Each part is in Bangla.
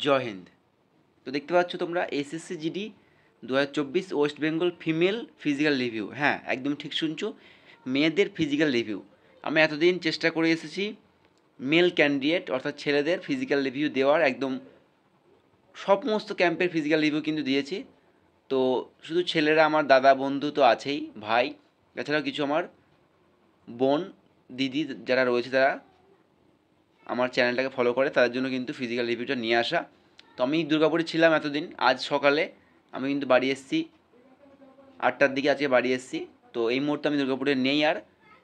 জয় হিন্দ। তো দেখতে পাচ্ছ তোমরা SSC GD 2024 West Bengal female physical review. হ্যাঁ, একদম ঠিক শুনছো, মেয়েদের ফিজিক্যাল রিভিউ। আমি এতদিন চেষ্টা করে এসেছি মেল ক্যান্ডিডেট অর্থাৎ ছেলেদের ফিজিক্যাল রিভিউ দেওয়ার, একদম সমস্ত ক্যাম্পের ফিজিক্যাল রিভিউ কিন্তু দিয়েছি। তো শুধু ছেলেরা আমার দাদা বন্ধু তো আছেই, ভাই, এছাড়াও কিছু আমার বোন দিদি যারা রয়েছে, তারা আমার চ্যানেলটাকে ফলো করে, তাদের জন্য কিন্তু ফিজিক্যাল রিভিউটা নিয়ে আসা। তো আমি দুর্গাপুরে ছিলাম এতদিন, আজ সকালে আমি কিন্তু বাড়ি এসেছি 8টার দিকে, আজকে বাড়ি এসেছি। তো এই মুহূর্তে আমি দুর্গাপুরে নেই আর।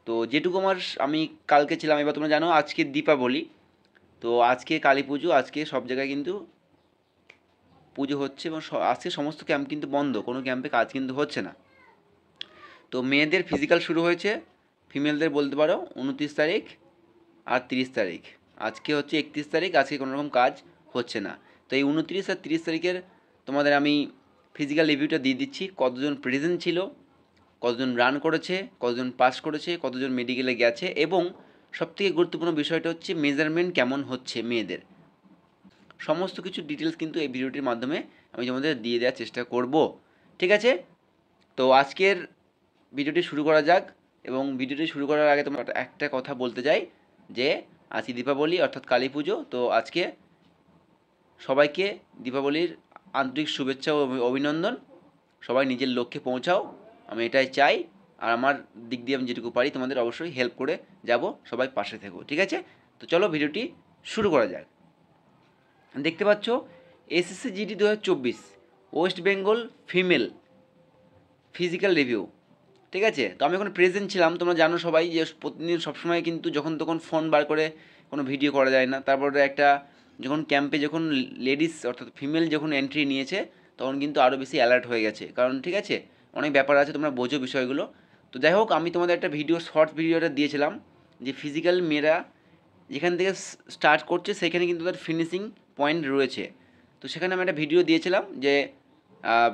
তো যেটুকু আমার আমি কালকে ছিলাম, এবার তোমরা জানো আজকে দীপাবলি, তো আজকে কালী পুজো, আজকে সব জায়গায় কিন্তু পুজো হচ্ছে এবং আজকে সমস্ত ক্যাম্প কিন্তু বন্ধ, কোনো ক্যাম্পে কাজ কিন্তু হচ্ছে না। তো মেয়েদের ফিজিক্যাল শুরু হয়েছে, ফিমেলদের বলতে পারো 29 তারিখ আর 30 তারিখ। আজকে হচ্ছে 31 তারিখ, আজকে কোনো রকম কাজ হচ্ছে না। তো এই 29 আর 30 তারিখের তোমাদের আমি ফিজিক্যাল রিভিউটা দিয়ে দিচ্ছি, কতজন প্রেজেন্ট ছিল, কতজন রান করেছে, কতজন পাস করেছে, কতজন মেডিকেলে গেছে, এবং সবথেকে গুরুত্বপূর্ণ বিষয়টা হচ্ছে মেজারমেন্ট কেমন হচ্ছে মেয়েদের। সমস্ত কিছু ডিটেলস কিন্তু এই ভিডিওটির মাধ্যমে আমি তোমাদের দিয়ে দেওয়ার চেষ্টা করব। ঠিক আছে, তো আজকের ভিডিওটি শুরু করা যাক। এবং ভিডিওটি শুরু করার আগে তোমার একটা কথা বলতে চাই যে আজকে দীপাবলি অর্থাৎ কালী পুজো। তো আজকে সবাইকে দীপাবলির আন্তরিক শুভেচ্ছা ও অভিনন্দন। সবাই নিজের লক্ষ্যে পৌঁছাও, আমি এটাই চাই। আর আমার দিক দিয়ে আমি যেটুকু পারি তোমাদের অবশ্যই হেল্প করে যাব, সবাই পাশে থেকো। ঠিক আছে, তো চলো ভিডিওটি শুরু করা যাক। দেখতে পাচ্ছ SSC GD 2024 West Bengal female physical review. ঠিক আছে, তো আমি এখন প্রেজেন্ট ছিলাম, তোমরা জানো সবাই যে প্রতিদিন সবসময় কিন্তু যখন তখন ফোন বার করে কোনো ভিডিও করা যায় না। তারপরে একটা যখন ক্যাম্পে যখন লেডিস অর্থাৎ ফিমেল যখন এন্ট্রি নিয়েছে, তখন কিন্তু আরও বেশি অ্যালার্ট হয়ে গেছে, কারণ ঠিক আছে অনেক ব্যাপার আছে, তোমরা বোঝো বিষয়গুলো। তো যাই হোক, আমি তোমাদের একটা ভিডিও শর্ট ভিডিওটা দিয়েছিলাম যে ফিজিক্যাল মেয়েরা যেখান থেকে স্টার্ট করছে সেখানে কিন্তু তাদের ফিনিশিং পয়েন্ট রয়েছে। তো সেখানে আমি একটা ভিডিও দিয়েছিলাম যে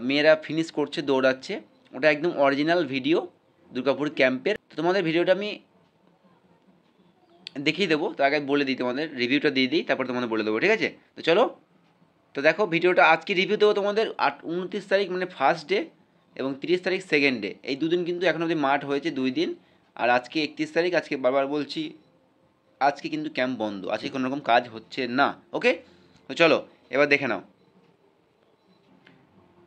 মেয়েরা ফিনিশ করছে, দৌড়াচ্ছে, ওটা একদম অরিজিনাল ভিডিও দুর্গাপুর ক্যাম্পের। তো তোমাদের ভিডিওটা আমি দেখিয়ে দেবো, তার আগে বলে দিই, তোমাদের রিভিউটা দিয়ে দিই, তারপর তোমাদের বলে দেবো। ঠিক আছে, তো চলো। তো দেখো ভিডিওটা আজকে রিভিউ দেবো তোমাদের 29 তারিখ মানে ফার্স্ট ডে, এবং 30 তারিখ সেকেন্ড ডে। এই দুদিন কিন্তু এখন অবধি মাঠ হয়েছে 2 দিন। আর আজকে 31 তারিখ, আজকে বারবার বলছি আজকে কিন্তু ক্যাম্প বন্ধ, আজকে কোনো রকম কাজ হচ্ছে না। ওকে, তো চলো এবার দেখে নাও।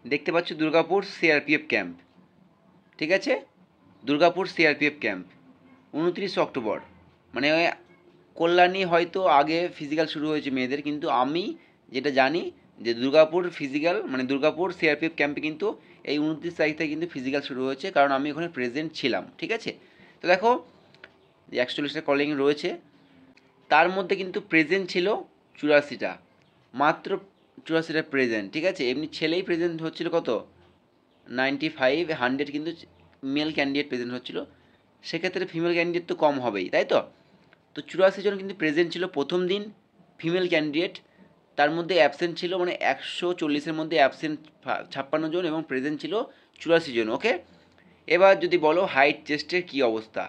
দেখতে পাচ্ছ দুর্গাপুর সিআরপিএফ ক্যাম্প। ঠিক আছে, দুর্গাপুর সিআরপিএফ ক্যাম্প 29 অক্টোবর, মানে কল্যাণী হয়তো আগে ফিজিক্যাল শুরু হয়েছে মেয়েদের, কিন্তু আমি যেটা জানি যে দুর্গাপুর ফিজিক্যাল মানে দুর্গাপুর সিআরপিএফ ক্যাম্পে কিন্তু এই 29 তারিখ থেকে কিন্তু ফিজিক্যাল শুরু হয়েছে, কারণ আমি ওখানে প্রেজেন্ট ছিলাম। ঠিক আছে, তো দেখো যে 41টা কলিং রয়েছে, তার মধ্যে কিন্তু প্রেজেন্ট ছিল 84টা, মাত্র 84টা প্রেজেন্ট। ঠিক আছে, এমনি ছেলেই প্রেজেন্ট হচ্ছিল কত 95 100 কিন্তু মেল ক্যান্ডিডেট প্রেজেন্ট হচ্ছিল, সেক্ষেত্রে ফিমেল ক্যান্ডিডেট তো কম হবেই, তাই তো। তো 84 জন কিন্তু প্রেজেন্ট ছিল প্রথম দিন ফিমেল ক্যান্ডিডেট, তার মধ্যে অ্যাবসেন্ট ছিল মানে 140-এর মধ্যে অ্যাবসেন্ট 56 জন এবং প্রেজেন্ট ছিল 84 জন। ওকে, এবার যদি বলো হাইট চেস্টের কী অবস্থা,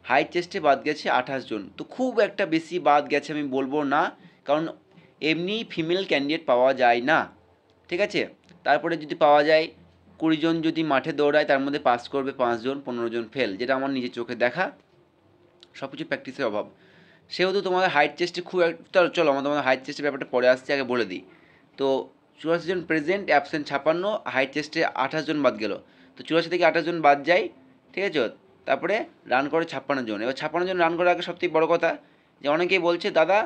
হাইট চেস্টে বাদ গেছে 28 জন। তো খুব একটা বেশি বাদ গেছে আমি বলবো না, কারণ এমনি ফিমেল ক্যান্ডিডেট পাওয়া যায় না। ঠিক আছে, তারপরে যদি পাওয়া যায় 20 জন যদি মাঠে দৌড়ায়, তার মধ্যে পাস করবে 5 জন, 15 জন ফেল, যেটা আমার নিজের চোখে দেখা। সব কিছু প্র্যাকটিসের অভাব। সেহেতু তোমাদের হাইট চেস্টে খুব একটা, চলো আমরা তোমাদের হাইট চেস্টের ব্যাপারটা পরে আসছে, আগে বলে দিই। তো 84 জন প্রেজেন্ট, অ্যাবসেন্ট 56, হাইট চেস্টে 28 জন বাদ গেল। তো 84 থেকে 28 জন বাদ যায়। ঠিক আছে, তারপরে রান করে 56 জন। এবার 56 জন রান করার আগে সবথেকে বড় কথা যে অনেকেই বলছে দাদা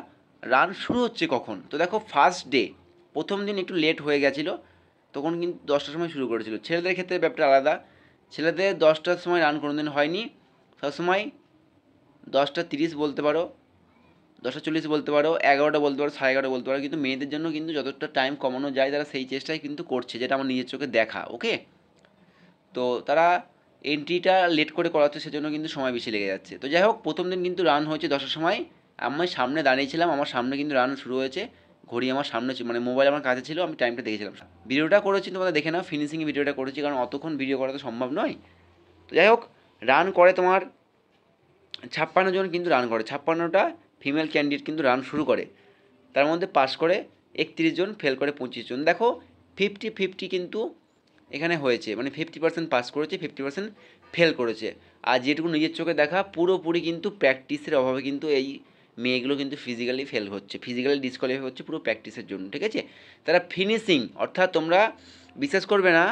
রান শুরু হচ্ছে কখন। তো দেখো ফার্স্ট ডে প্রথম দিন একটু লেট হয়ে গেছিলো, তখন কিন্তু 10টার সময় শুরু করেছিল। ছেলেদের ক্ষেত্রে ব্যাপারটা আলাদা, ছেলেদের 10টার সময় রান কোনো দিন হয়নি, সবসময় 10টা 30 বলতে পারো, 10টা 40 বলতে পারো, 11টা বলতে পারো, 11:30 বলতে পারো, কিন্তু মেয়েদের জন্য কিন্তু যতটা টাইম কমানো যায় তারা সেই চেষ্টাই কিন্তু করছে, যেটা আমার নিজের চোখে দেখা। ওকে, তো তারা এন্ট্রিটা লেট করে করাচ্ছে, সেজন্য কিন্তু সময় বেশি লেগে যাচ্ছে। তো যাই হোক, প্রথম দিন কিন্তু রান হয়েছে 10টার সময়, আমি সামনে দাঁড়িয়েছিলাম, আমার সামনে কিন্তু রান শুরু হয়েছে, ঘড়ি আমার সামনে মানে মোবাইল আমার কাছে ছিল, আমি টাইমটা দেখেছিলাম। ভিডিওটা করেছি তোমাদের দেখে নাও, ফিনিশিং ভিডিওটা করেছি, কারণ অতক্ষণ ভিডিও করা তো সম্ভব নয়। তো যাই হোক, রান করে তোমার 56 জন কিন্তু রান করে, 56টা ফিমেল ক্যান্ডিডেট কিন্তু রান শুরু করে, তার মধ্যে পাস করে 31 জন, ফেল করে 25 জন। দেখো 50-50 কিন্তু এখানে হয়েছে, মানে 50% পাস করেছে, 50% ফেল করেছে। আর যেটুকু নিজের চোখে দেখা পুরোপুরি কিন্তু প্র্যাকটিসের অভাবে কিন্তু এই মেয়েগুলো কিন্তু ফিজিক্যালি ফেল হচ্ছে, ফিজিক্যালি ডিসকোয়ালিফাই হচ্ছে পুরো প্র্যাকটিসের জন্য, ঠিক আছে। তারা ফিনিশিং, অর্থাৎ তোমরা বিশ্বাস করবে না,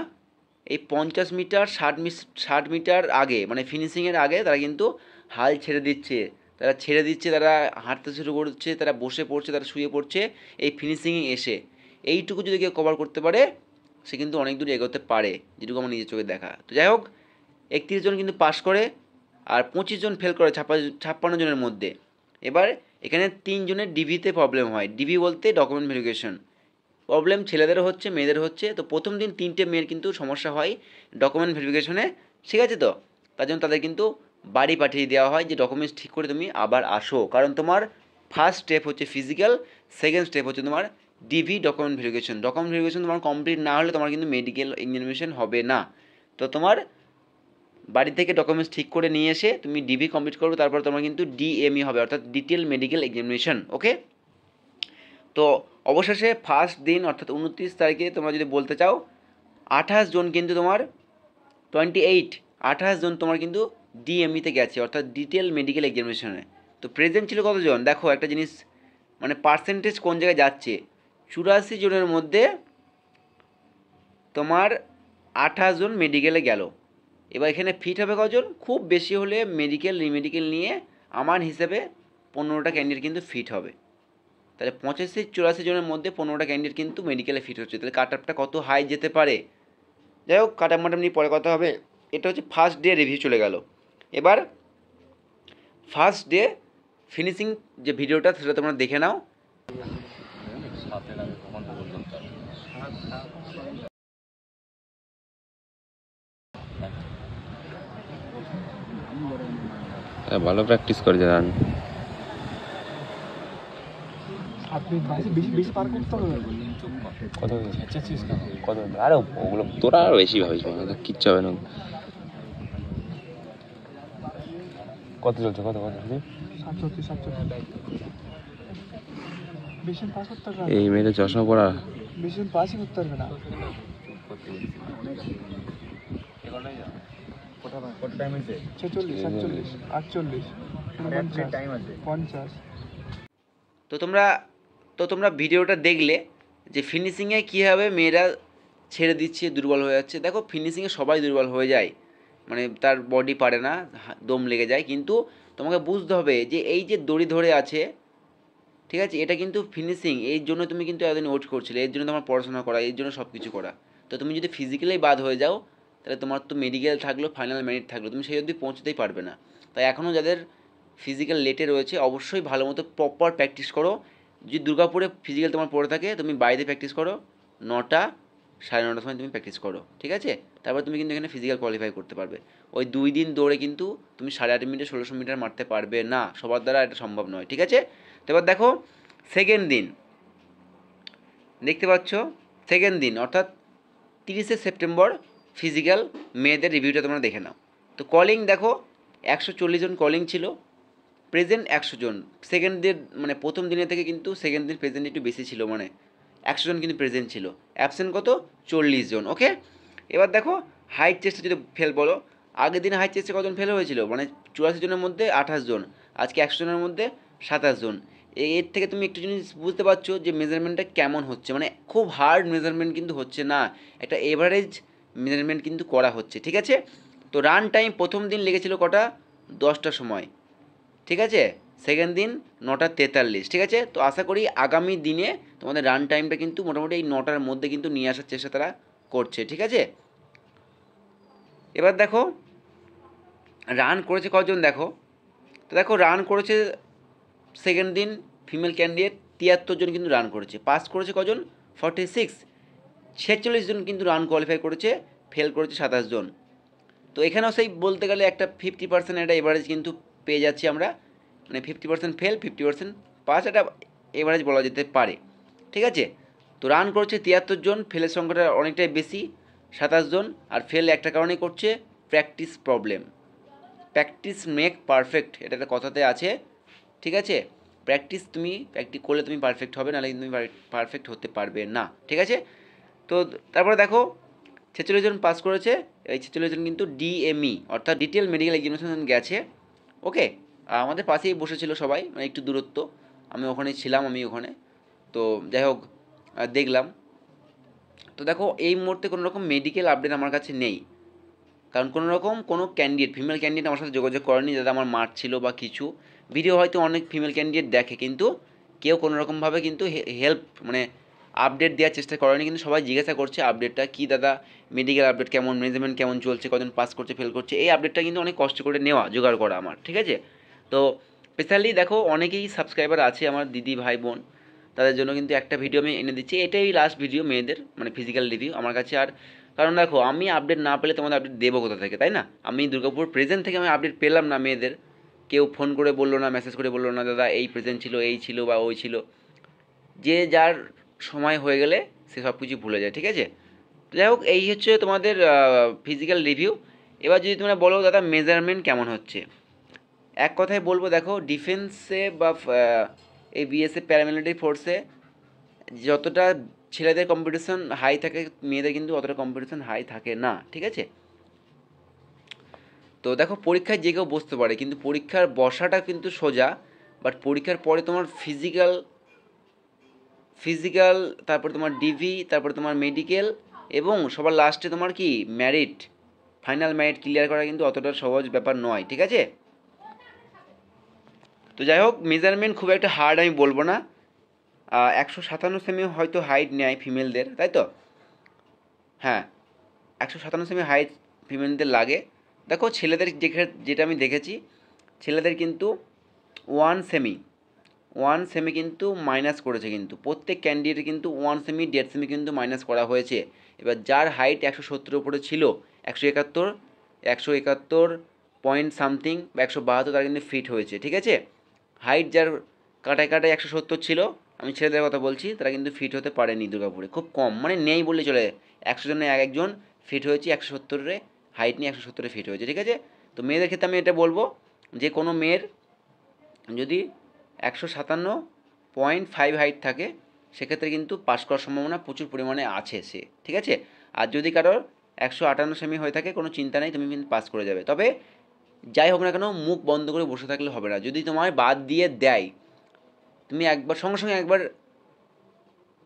এই 50 মিটার 60 মিটার আগে, মানে ফিনিশিংয়ের আগে তারা কিন্তু হাল ছেড়ে দিচ্ছে, তারা হাঁটতে শুরু করছে, তারা বসে পড়ছে, তারা শুয়ে পড়ছে এই ফিনিশিংয়ে এসে। এইটুকু যদি কেউ কভার করতে পারে সে কিন্তু অনেক দূর এগোতে পারে, যেটুকু আমার নিজের চোখে দেখা। তো যাই হোক, 31 জন কিন্তু পাস করে আর 25 জন ফেল করে 56 জনের মধ্যে। এবার এখানে 3 জনের ডিভিতে প্রবলেম হয়। ডিভি বলতে ডকুমেন্ট ভেরিফিকেশন প্রবলেম ছেলেদেরও হচ্ছে, মেয়েদের হচ্ছে। তো প্রথম দিন 3টে মেয়ের কিন্তু সমস্যা হয় ডকুমেন্ট ভেরিফিকেশনে, ঠিক আছে। তো তার জন্য তাদের কিন্তু বাড়ি পাঠিয়ে দেওয়া হয় যে ডকুমেন্টস ঠিক করে তুমি আবার আসো, কারণ তোমার ফার্স্ট স্টেপ হচ্ছে ফিজিক্যাল, সেকেন্ড স্টেপ হচ্ছে তোমার DV document verification. Document verification তোমার কমপ্লিট না হলে তোমার কিন্তু মেডিকেল এক্সামিনেশন হবে না। তো তোমার বাড়ি থেকে ডকুমেন্টস ঠিক করে নিয়ে এসে তুমি ডিভি কমপ্লিট করবে, তারপর তোমার কিন্তু ডিএমই হবে, অর্থাৎ ডিটেল মেডিকেল এক্সামিনেশন, ওকে। তো অবশেষে ফার্স্ট দিন অর্থাৎ 29 তারিখে তোমরা যদি বলতে চাও 28 জন কিন্তু তোমার 28 জন তোমার কিন্তু ডিএমইতে গেছে, অর্থাৎ ডিটেল মেডিকেল এক্সামিনেশনে। তো প্রেজেন্ট ছিল কতজন, দেখো একটা জিনিস, মানে পার্সেন্টেজ কোন জায়গায় যাচ্ছে। 84 জনের মধ্যে তোমার 28 জন মেডিকেলে গেল। এবার এখানে ফিট হবে কজন, খুব বেশি হলে মেডিকেল রিমেডিকেল নিয়ে আমার হিসেবে 15টা ক্যান্ডিডেট কিন্তু ফিট হবে। তাহলে 85-84 জনের মধ্যে 15টা ক্যান্ডিডেট কিন্তু মেডিকেলে ফিট হচ্ছে, তাহলে কাট আপটা কত হাই যেতে পারে। যাই হোক, কাট আপ মাটাপ নিয়ে পরে কথা হবে। এটা হচ্ছে ফার্স্ট ডে রিভিউ চলে গেল। এবার ফার্স্ট ডে ফিনিশিং যে ভিডিওটা সেটা তোমরা দেখে নাও। ভালো প্র্যাকটিস করেছে রান। কত আরে ওগুলো তোরা আরো বেশি ভাবিস, কিচ্ছু হবে না। কত চলছে, কত এই মেয়েটা চশমা পড়া তো তোমরা ভিডিওটা দেখলে যে ফিনিশিংয়ে কীভাবে মেয়েরা ছেড়ে দিচ্ছে, দুর্বল হয়ে যাচ্ছে। দেখো ফিনিশিংয়ে সবাই দুর্বল হয়ে যায়, মানে তার বডি পারে না, দম লেগে যায়। কিন্তু তোমাকে বুঝতে হবে যে এই যে দড়ি ধরে আছে, ঠিক আছে, এটা কিন্তু ফিনিশিং, এই জন্য তুমি কিন্তু এতদিন ওয়েট করছিলে, এর জন্য তোমার পড়াশোনা করা, এর জন্য সব কিছু করা। তো তুমি যদি ফিজিক্যালি বাদ হয়ে যাও তাহলে তোমার তো মেডিকেল থাকলো, ফাইনাল মেরিট থাকলো, তুমি সেই অবধি পৌঁছতেই পারবে না। তাই এখনও যাদের ফিজিক্যাল লেটে রয়েছে অবশ্যই ভালো মতো প্রপার প্র্যাকটিস করো। যদি দুর্গাপুরে ফিজিক্যাল তোমার পড়ে থাকে তুমি বাইরে প্র্যাকটিস করো, 9টা 9:30 সময় তুমি প্র্যাকটিস করো, ঠিক আছে। তারপর তুমি কিন্তু এখানে ফিজিক্যাল কোয়ালিফাই করতে পারবে। ওই 2 দিন দৌড়ে কিন্তু তুমি 8.5 মিনিটে 1600 মিটার মারতে পারবে না, সবার দ্বারা এটা সম্ভব নয়, ঠিক আছে। তো এবার দেখো সেকেন্ড দিন, দেখতে পাচ্ছ সেকেন্ড দিন অর্থাৎ 30শে সেপ্টেম্বর ফিজিক্যাল মেয়েদের রিভিউটা তোমরা দেখে নাও। তো কলিং দেখো 140 জন কলিং ছিল, প্রেজেন্ট 100 জন। সেকেন্ড দিন মানে প্রথম দিনের থেকে কিন্তু সেকেন্ড দিন প্রেজেন্ট একটু বেশি ছিল, মানে 100 জন কিন্তু প্রেজেন্ট ছিল, অ্যাবসেন্ট কত 40 জন, ওকে। এবার দেখো হাইট চেস্টে যদি ফেল বলো, আগের দিনে হাইট চেস্টে কজন ফেল হয়েছিল, মানে 84 জনের মধ্যে 28 জন, আজকে 100 জনের মধ্যে 27 জন। এর থেকে তুমি একটু জিনিস বুঝতে পারছো যে মেজারমেন্টটা কেমন হচ্ছে, মানে খুব হার্ড মেজারমেন্ট কিন্তু হচ্ছে না, একটা এভারেজ মেজারমেন্ট কিন্তু করা হচ্ছে, ঠিক আছে। তো রান টাইম প্রথম দিন লেগেছিল কটা, 10টার সময়, ঠিক আছে। সেকেন্ড দিন 9:43, ঠিক আছে। তো আশা করি আগামী দিনে তোমাদের রান টাইমটা কিন্তু মোটামুটি এই 9টার মধ্যে কিন্তু নিয়ে আসার চেষ্টা তারা করছে, ঠিক আছে। এবার দেখো রান করেছে কজন, দেখো তো দেখো রান করেছে সেকেন্ড দিন ফিমেল ক্যান্ডিডেট 73 জন কিন্তু রান করেছে, পাস করেছে কজন 46, 46 জন কিন্তু রান কোয়ালিফাই করেছে, ফেল করেছে 27 জন। তো এখানেও সেই বলতে গেলে একটা 50% একটা এভারেজ কিন্তু পেয়ে যাচ্ছি আমরা, মানে 50% ফেল 50% পাস, এটা এভারেজ বলা যেতে পারে, ঠিক আছে। তো রান করছে 73 জন, ফেলের সংখ্যাটা অনেকটাই বেশি 27 জন, আর ফেল একটা কারণেই করছে practice problem. Practice make perfect, এটা একটা কথাতে আছে, ঠিক আছে। প্র্যাকটিস করলে তুমি পারফেক্ট হবে, নাহলে তুমি পারফেক্ট হতে পারবে না, ঠিক আছে। তো তারপরে দেখো 46 জন পাস করেছে, এই 46 জন কিন্তু ডিএমই অর্থাৎ ডিটেল মেডিকেল এক্সামিনেশন গেছে। ওকে, আমাদের পাশেই বসেছিল সবাই, মানে একটু দূরত্ব, আমি ওখানে ছিলাম, আমি ওখানে। তো যাই হোক, দেখলাম। তো দেখো এই মুহূর্তে কোনো রকম মেডিকেল আপডেট আমার কাছে নেই, কারণ কোনো ক্যান্ডিডেট ফিমেল ক্যান্ডিডেট আমার সাথে যোগাযোগ করেনি, যাতে আমার মারছিল বা কিছু। ভিডিও হয়তো অনেক ফিমেল ক্যান্ডিডেট দেখে, কিন্তু কেউ কোনো রকমভাবে কিন্তু হেল্প মানে আপডেট দেওয়ার চেষ্টা করেনি। কিন্তু সবাই জিজ্ঞাসা করছে আপডেটটা কী দাদা, মেডিকেল আপডেট কেমন, ম্যানেজমেন্ট কেমন চলছে, কজন পাস করছে ফেল করছে। এই আপডেটটা কিন্তু অনেক কষ্ট করে নেওয়া জোগাড় করা আমার, ঠিক আছে। তো স্পেশালি দেখো অনেকেই সাবস্ক্রাইবার আছে আমার দিদি ভাই বোন, তাদের জন্য কিন্তু একটা ভিডিও আমি এনে দিচ্ছি। এটাই লাস্ট ভিডিও মেয়েদের, মানে ফিজিক্যাল রিভিউ আমার কাছে। আর কারণ দেখো আমি আপডেট না পেলে তোমাদের আপডেট দেবো কোথা থেকে, তাই না? আমি দুর্গাপুর প্রেজেন্ট থেকে আমি আপডেট পেলাম না মেয়েদের, কেউ ফোন করে বললো না, মেসেজ করে বললো না দাদা এই প্রেজেন্ট ছিল, এই ছিল বা ওই ছিল। যে যার সময় হয়ে গেলে সে সব কিছু ভুলে যায়, ঠিক আছে। তো যাই হোক, এই হচ্ছে তোমাদের ফিজিক্যাল রিভিউ। এবার যদি তোমরা বলো দাদা মেজারমেন্ট কেমন হচ্ছে, এক কথায় বলবো দেখো ডিফেন্সে বা এই বিএসএফ প্যারামিলিটারি ফোর্সে যতটা ছেলেদের কম্পিটিশন হাই থাকে, মেয়েদের কিন্তু অতটা কম্পিটিশন হাই থাকে না, ঠিক আছে। তো দেখো পরীক্ষায় যে কেউ বসতে পারে, কিন্তু পরীক্ষার বসাটা কিন্তু সোজা, বাট পরীক্ষার পরে তোমার ফিজিক্যাল, তারপর তোমার ডিভি, তারপর তোমার মেডিকেল, এবং সবার লাস্টে তোমার কি ম্যারিট, ফাইনাল ম্যারিট ক্লিয়ার করা কিন্তু অতটা সহজ ব্যাপার নয়, ঠিক আছে। তো যাই হোক, মেজারমেন্ট খুব একটা হার্ড আমি বলবো না। 157 সেমি হয়তো হাইট নেয় ফিমেলদের, তাই তো? হ্যাঁ, 157 সেমি হাইট ফিমেলদের লাগে। দেখো ছেলেদের যেটা আমি দেখেছি, ছেলেদের কিন্তু 1 সেমি কিন্তু মাইনাস করেছে, কিন্তু প্রত্যেক ক্যান্ডিডেট কিন্তু 1 সেমি 1.5 সেমি কিন্তু মাইনাস করা হয়েছে। এবার যার হাইট 170 উপরে ছিল, 171 পয়েন্ট সামথিং বা 172, তার কিন্তু ফিট হয়েছে, ঠিক আছে। হাইট যার কাটায় 170 ছিল, আমি ছেলেদের কথা বলছি, তারা কিন্তু ফিট হতে পারেনি দুর্গাপুরে, খুব কম, মানে নেই বললে চলে। 100 জনে একজন ফিট হয়েছে 170-এ, হাইট নিয়ে 170-এ ফিট হয়েছে, ঠিক আছে। তো মেয়েদের ক্ষেত্রে আমি এটা বলবো যে কোনো মেয়ের যদি 157.5 হাইট থাকে, সেক্ষেত্রে কিন্তু পাস করার সম্ভাবনা প্রচুর পরিমাণে আছে সে, ঠিক আছে। আর যদি কারোর 158 সেমি হয়ে থাকে, কোনো চিন্তা নেই, তুমি কিন্তু পাস করে যাবে। তবে যাই হোক না কেন, মুখ বন্ধ করে বসে থাকলে হবে না। যদি তোমায় বাদ দিয়ে দেয়, তুমি একবার সঙ্গে সঙ্গে একবার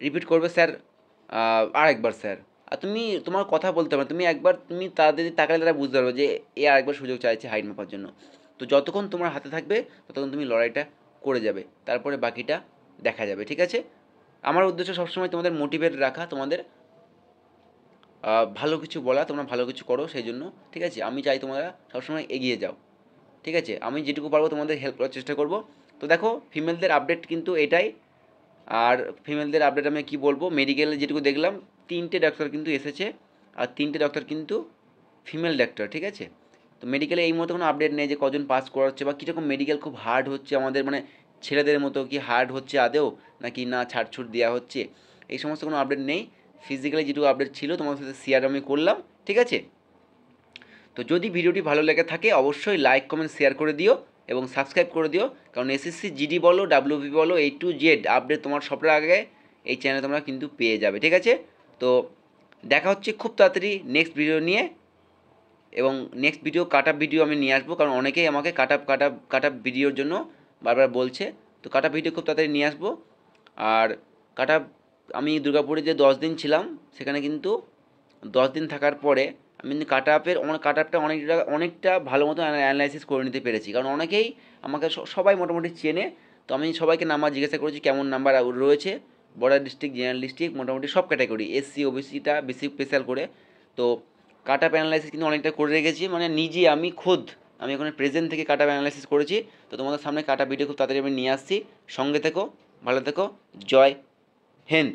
রিপিট করবে স্যার, আর একবার স্যার। আর তুমি তোমার কথা বলতে পারবে, তুমি একবার তুমি তাদের তাকালে তারা বুঝতে পারবে যে এ আরেকবার সুযোগ চাইছে হাইট মাপার জন্য। তো যতক্ষণ তোমার হাতে থাকবে ততক্ষণ তুমি লড়াইটা করে যাবে, তারপরে বাকিটা দেখা যাবে, ঠিক আছে। আমার উদ্দেশ্য সবসময় তোমাদের মোটিভেট রাখা, তোমাদের ভালো কিছু বলা, তোমরা ভালো কিছু করো সেই জন্য, ঠিক আছে। আমি চাই তোমরা সবসময় এগিয়ে যাও, ঠিক আছে। আমি যেটুকু পারবো তোমাদের হেল্প করার চেষ্টা করব। তো দেখো ফিমেলদের আপডেট কিন্তু এটাই। আর ফিমেলদের আপডেট আমি কী বলবো, মেডিকেলে যেটুকু দেখলাম 3টে ডাক্তার কিন্তু এসেছে, আর 3টে ডাক্তার কিন্তু ফিমেল ডাক্তার, ঠিক আছে। তো মেডিকেলে এই মতো কোনো আপডেট নেই যে কজন পাস করাচ্ছে বা কীরকম মেডিকেল খুব হার্ড হচ্ছে আমাদের, মানে ছেলেদের মতো কি হার্ড হচ্ছে আদেও, নাকি না ছাড়ছুট দেওয়া হচ্ছে, এই সমস্ত কোনো আপডেট নেই। ফিজিক্যালি যেটুকু আপডেট ছিল তোমার সাথে শেয়ার আমি করলাম, ঠিক আছে। তো যদি ভিডিওটি ভালো লেগে থাকে অবশ্যই লাইক কমেন্ট শেয়ার করে দিও এবং সাবস্ক্রাইব করে দিও, কারণ এসএসসি জিডি বলো ডাব্লিউবি বলো A to Z আপডেট তোমার সবার আগে এই চ্যানেলে তোমরা কিন্তু পেয়ে যাবে, ঠিক আছে। তো দেখা হচ্ছে খুব তাড়াতাড়ি নেক্সট ভিডিও নিয়ে, এবং next video cut up video আমি নিয়ে আসবো, কারণ অনেকেই আমাকে কাট আপ ভিডিওর জন্য বারবার বলছে। তো কাট আপ ভিডিও খুব তাড়াতাড়ি নিয়ে আসবো। আর কাট আপ, আমি দুর্গাপুরে যে 10 দিন ছিলাম, সেখানে কিন্তু 10 দিন থাকার পরে আমি কিন্তু কাট আপটা অনেকটা ভালো মতো অ্যানালাইসিস করে নিতে পেরেছি, কারণ অনেকেই আমাকে সবাই মোটামুটি চেনে। তো আমি সবাইকে নাম্বার জিজ্ঞাসা করেছি কেমন নাম্বার রয়েছে, বর্ডার ডিস্ট্রিক্ট, জেনারেল ডিস্ট্রিক্ট, মোটামুটি সব ক্যাটাগরি, এসসি ওবিসিটা বেশি স্পেশাল করে। তো কাট আপ অ্যানালাইসিস কিন্তু অনেকটা করে রেখেছি, মানে নিজে আমি এখন প্রেজেন্ট থেকে কাট আপ অ্যানালাইসিস করেছি। তো তোমাদের সামনে কাট আপ ভিডিও খুব তাড়াতাড়ি আমি নিয়ে আসছি, সঙ্গে থেকো, ভালো থেকো, জয় হিন্দ।